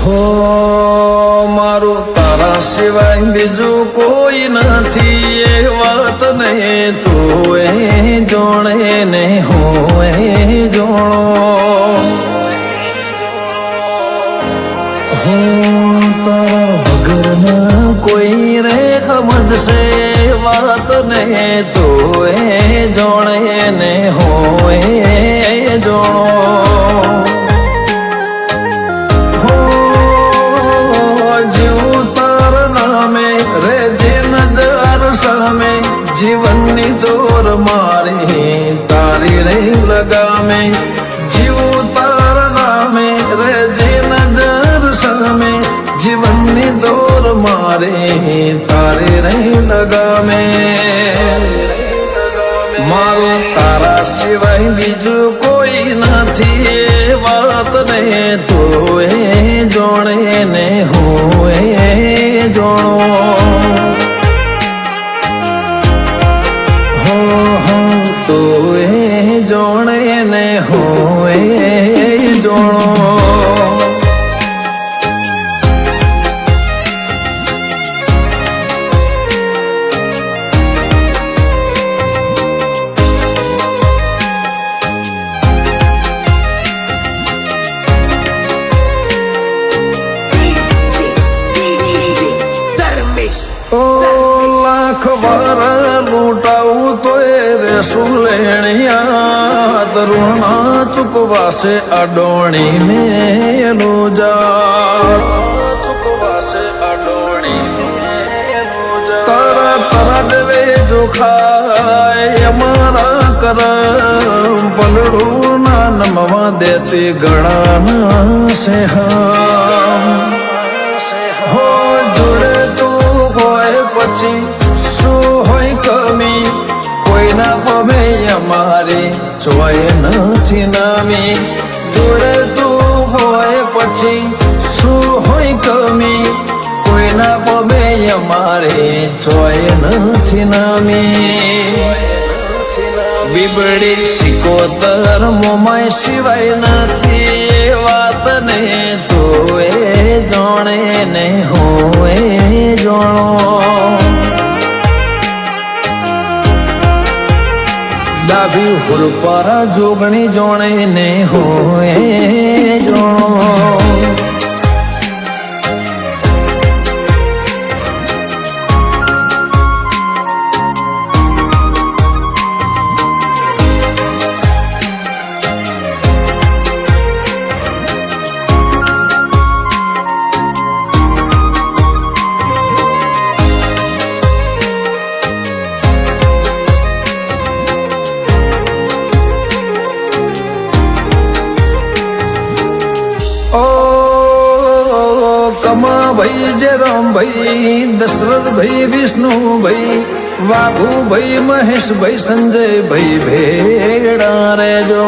હો મારું તારા સિવાય બીજું કોઈ નથી એ વાત ને તું એ જોણે ને હું એ જોણો તારા વગર ના કોઈ રે સમજશે વાત ને તું એ જોણે ને હું એ જોણો જીવનની દોર મારી તારી રે લગામે જીવું તારા નામે રે જે નજર સામે જીવનની દોર મારી તારી રે લગામે મારું તારા સિવાય બીજું કોઈ નથી એ વાત ને તું એ જોણે ને હું એ જોણો તું એ જોણે ને હું એ જોણો લાખ વાર લૂંટાવું તો શું લેણિયા તરુણા ચૂકવાશે અડોણી મેલું જાત ચૂકવાશે અડોણી તારા તારા દેવે જો ખાય અમારા કરમ પલડું ના નમવા દેતી ગણાના છે હો જોડે તું હોય પછી શું હોય કમી કોઈના પમે અમારે જોય નથી નામી જોડે તું હોય પછી શું હોય કમી કોઈના પમે અમારે જોય નથી નામી બીબડી સિકોતર મોમાય સિવાય નથી વાત ને તું એ જોણે ને હું એ જોણો ડાભી હુરપારા જોગણી જોણે ને હોય જોણો કમા ભાઈ જયરામ ભાઈ દશરથ ભાઈ વિષ્ણુ ભાઈ વાઘુ ભાઈ મહેશ ભાઈ સંજય ભાઈ ભેડા રેજો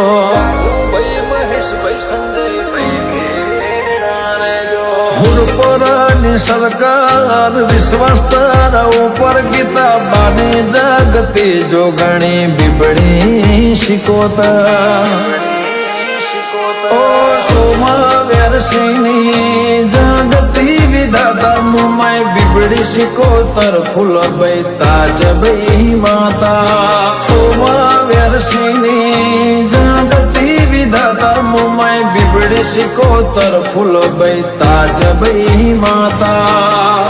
હુરપરાની સરકાર વિશ્વાસ તારા ઉપર ગીતા બાની જાગતી જોગણી બીબડી શીખોતા ઓ સોમા વેરસિંહની જાગતી વિધાતા મુમાય બીબડી શીખોતર ફૂલ ભાઈ તાજ ભાઈ માતા સોમા વેરસિંહની જાગતી વિધાતા મુમાય બીબડી શીખોતર ફૂલ ભાઈ તાજ ભાઈ માતા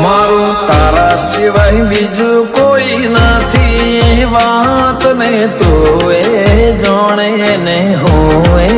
મારું તારા સિવાય બીજું કોઈ નથી વાત ને તું એ જોણે ને હું એ